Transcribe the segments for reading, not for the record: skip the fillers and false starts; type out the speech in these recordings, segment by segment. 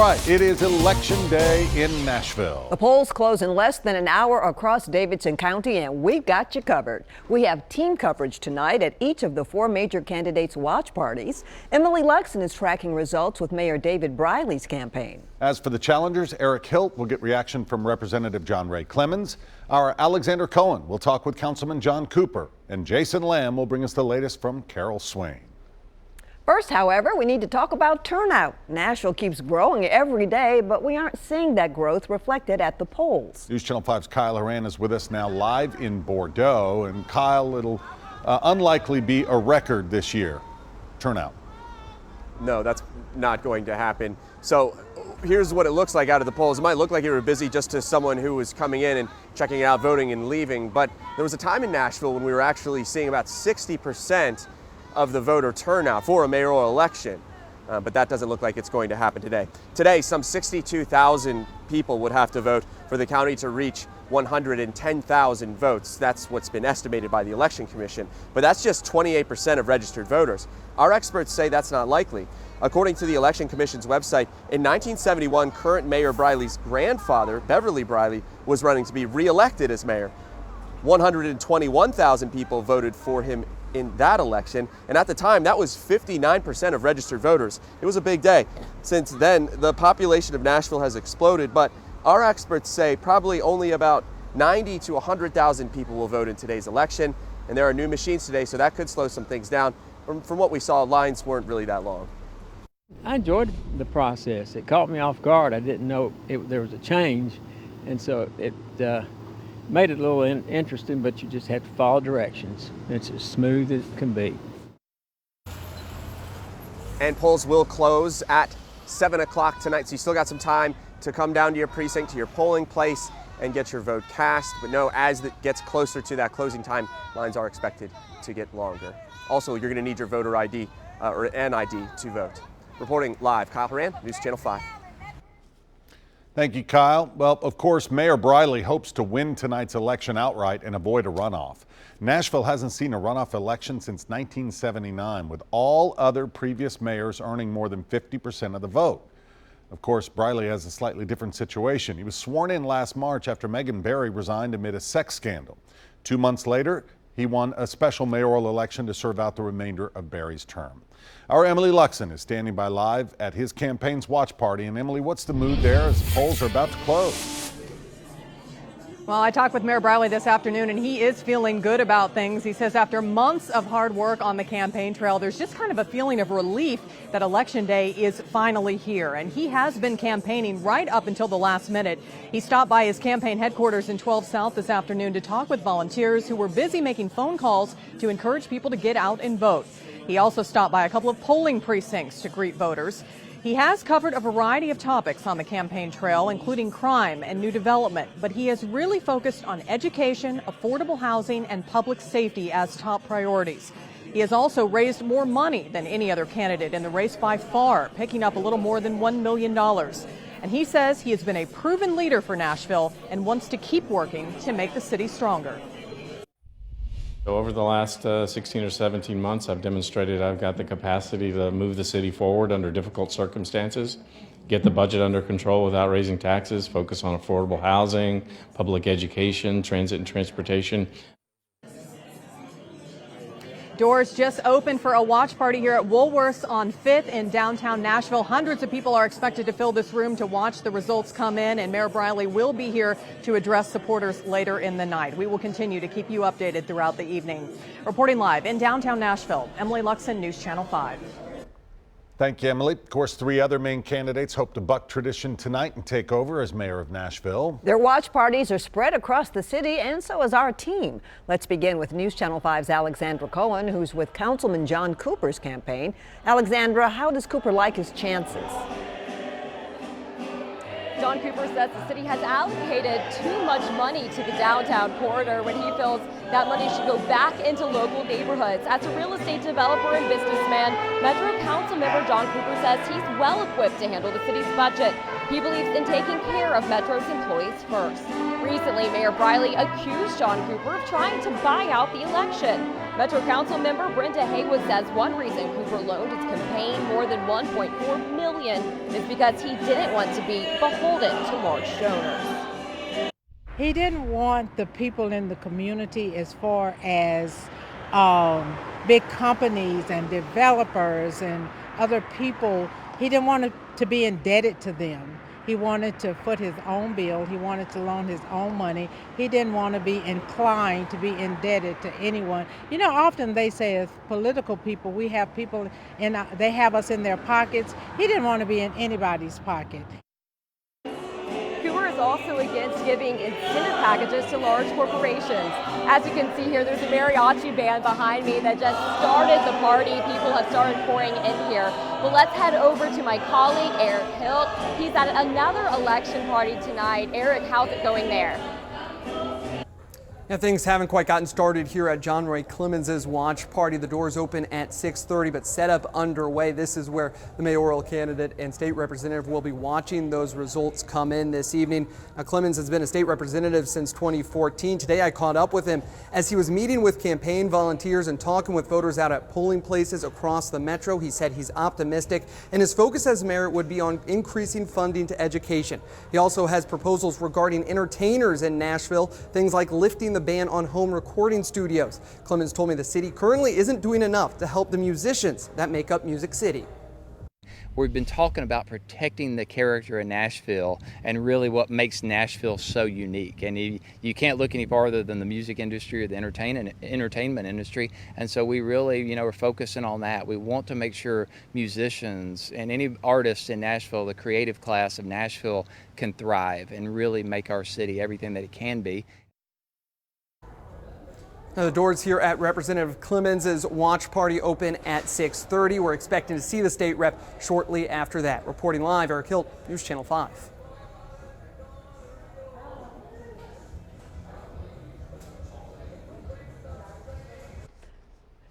right, it is Election Day in Nashville. The polls close in less than an hour across Davidson County, and we've got you covered. We have team coverage tonight at each of the 4 major candidates' watch parties. Emily Luxon is tracking results with Mayor David Briley's campaign. As for the challengers, Eric Hilt will get reaction from Representative John Ray Clements. Our Alexander Cohen will talk with Councilman John Cooper, and Jason Lamb will bring us the latest from Carol Swain. First, however, we need to talk about turnout. Nashville keeps growing every day, but we aren't seeing that growth reflected at the polls. News Channel 5's Kyle Horan is with us now live in Bordeaux. And Kyle, it'll unlikely be a record this year. Turnout. No, that's not going to happen. So here's what it looks like out of the polls. It might look like you were busy just to someone who was coming in and checking out, voting and leaving. But there was a time in Nashville when we were actually seeing about 60% of the voter turnout for a mayoral election, but that doesn't look like it's going to happen today. Today, some 62,000 people would have to vote for the county to reach 110,000 votes. That's what's been estimated by the Election Commission, but that's just 28% of registered voters. Our experts say that's not likely. According to the Election Commission's website, in 1971, current Mayor Briley's grandfather, Beverly Briley, was running to be re-elected as mayor. 121,000 people voted for him in that election, and at the time that was 59% of registered voters. It was a big day. Since then, the population of Nashville has exploded, but our experts say probably only about 90 to 100,000 people will vote in today's election, and there are new machines today, so that could slow some things down. From what we saw, lines weren't really that long. I enjoyed the process. It caught me off guard. I didn't know there was a change, and so it made it a little interesting, but you just have to follow directions. It's as smooth as it can be. And polls will close at 7 o'clock tonight, so you still got some time to come down to your precinct, to your polling place, and get your vote cast. But no, as it gets closer to that closing time, lines are expected to get longer. Also, you're going to need your voter ID or an ID to vote. Reporting live, Kyle Horan, News Channel 5. Thank you, Kyle. Well, of course, Mayor Briley hopes to win tonight's election outright and avoid a runoff. Nashville hasn't seen a runoff election since 1979, with all other previous mayors earning more than 50% of the vote. Of course, Briley has a slightly different situation. He was sworn in last March after Megan Barry resigned amid a sex scandal. 2 months later, he won a special mayoral election to serve out the remainder of Barry's term. Our Emily Luxon is standing by live at his campaign's watch party. And Emily, what's the mood there as the polls are about to close? Well, I talked with Mayor Briley this afternoon, and he is feeling good about things. He says after months of hard work on the campaign trail, there's just kind of a feeling of relief that Election Day is finally here. And he has been campaigning right up until the last minute. He stopped by his campaign headquarters in 12 South this afternoon to talk with volunteers who were busy making phone calls to encourage people to get out and vote. He also stopped by a couple of polling precincts to greet voters. He has covered a variety of topics on the campaign trail, including crime and new development, but he has really focused on education, affordable housing, and public safety as top priorities. He has also raised more money than any other candidate in the race by far, picking up a little more than $1 million. And he says he has been a proven leader for Nashville and wants to keep working to make the city stronger. So over the last 16 or 17 months, I've demonstrated I've got the capacity to move the city forward under difficult circumstances, get the budget under control without raising taxes, focus on affordable housing, public education, transit and transportation. Doors just opened for a watch party here at Woolworth's on 5th in downtown Nashville. Hundreds of people are expected to fill this room to watch the results come in, and Mayor Briley will be here to address supporters later in the night. We will continue to keep you updated throughout the evening. Reporting live in downtown Nashville, Emily Luxon, News Channel 5. Thank you, Emily. Of course, 3 other main candidates hope to buck tradition tonight and take over as mayor of Nashville. Their watch parties are spread across the city, and so is our team. Let's begin with News Channel 5's Alexandra Cohen, who's with Councilman John Cooper's campaign. Alexandra, how does Cooper like his chances? John Cooper says the city has allocated too much money to the downtown corridor when he feels that money should go back into local neighborhoods. As a real estate developer and businessman, Metro Council member John Cooper says he's well equipped to handle the city's budget. He believes in taking care of Metro's employees first. Recently, Mayor Briley accused John Cooper of trying to buy out the election. Metro Council member Brenda Haywood says one reason Cooper loaned his campaign more than $1.4 million is because he didn't want to be beholden to large donors. He didn't want the people in the community, as far as big companies and developers and other people, he didn't want to be indebted to them. He wanted to foot his own bill. He wanted to loan his own money. He didn't want to be inclined to be indebted to anyone. You know, often they say as political people, we have people they have us in their pockets. He didn't want to be in anybody's pocket. Cooper is also against giving incentive packages to large corporations. As you can see here, there's a mariachi band behind me that just started the party. People have started pouring in here. But let's head over to my colleague, Eric Hilt. He's at another election party tonight. Eric, how's it going there? Yeah, things haven't quite gotten started here at John Roy Clements' watch party. The doors open at 6:30, but setup underway. This is where the mayoral candidate and state representative will be watching those results come in this evening. Now, Clements has been a state representative since 2014. Today I caught up with him as he was meeting with campaign volunteers and talking with voters out at polling places across the metro. He said he's optimistic, and his focus as mayor would be on increasing funding to education. He also has proposals regarding entertainers in Nashville, things like lifting the ban on home recording studios. Clements told me the city currently isn't doing enough to help the musicians that make up Music City. We've been talking about protecting the character of Nashville and really what makes Nashville so unique. And you can't look any farther than the music industry or the entertainment industry. And so we really, are focusing on that. We want to make sure musicians and any artists in Nashville, the creative class of Nashville, can thrive and really make our city everything that it can be. Now, the doors here at Representative Clements' watch party open at 6:30. We're expecting to see the state rep shortly after that. Reporting live, Eric Hilt, News Channel 5.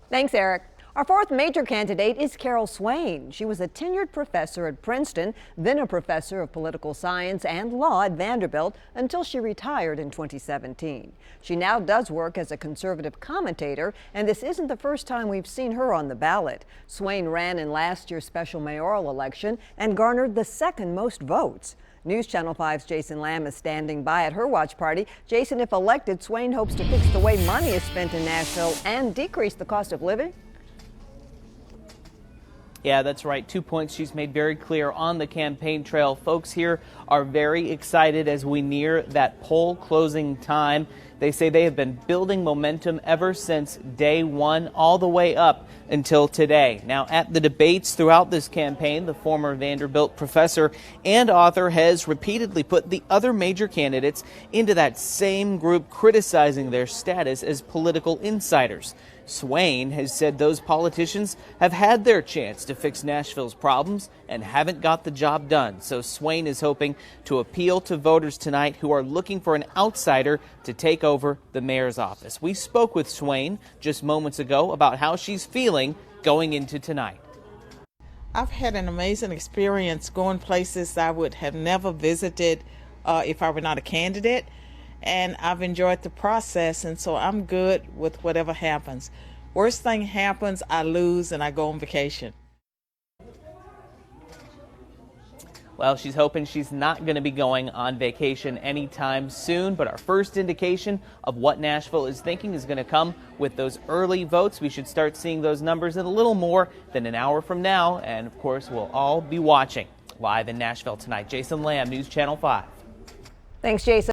Thanks, Eric. Our fourth major candidate is Carol Swain. She was a tenured professor at Princeton, then a professor of political science and law at Vanderbilt until she retired in 2017. She now does work as a conservative commentator, and this isn't the first time we've seen her on the ballot. Swain ran in last year's special mayoral election and garnered the second most votes. News Channel 5's Jason Lamb is standing by at her watch party. Jason, if elected, Swain hopes to fix the way money is spent in Nashville and decrease the cost of living. Yeah, that's right. 2 points she's made very clear on the campaign trail. Folks here are very excited as we near that poll closing time. They say they have been building momentum ever since day one, all the way up until today. Now, at the debates throughout this campaign, the former Vanderbilt professor and author has repeatedly put the other major candidates into that same group, criticizing their status as political insiders. Swain has said those politicians have had their chance to fix Nashville's problems and haven't got the job done. So Swain is hoping to appeal to voters tonight who are looking for an outsider to take over the mayor's office. We spoke with Swain just moments ago about how she's feeling going into tonight. I've had an amazing experience going places I would have never visited if I were not a candidate. And I've enjoyed the process, and so I'm good with whatever happens. Worst thing happens, I lose and I go on vacation. Well, she's hoping she's not going to be going on vacation anytime soon, but our first indication of what Nashville is thinking is going to come with those early votes. We should start seeing those numbers in a little more than an hour from now, and of course we'll all be watching live in Nashville tonight. Jason Lamb, News Channel 5. Thanks, Jason.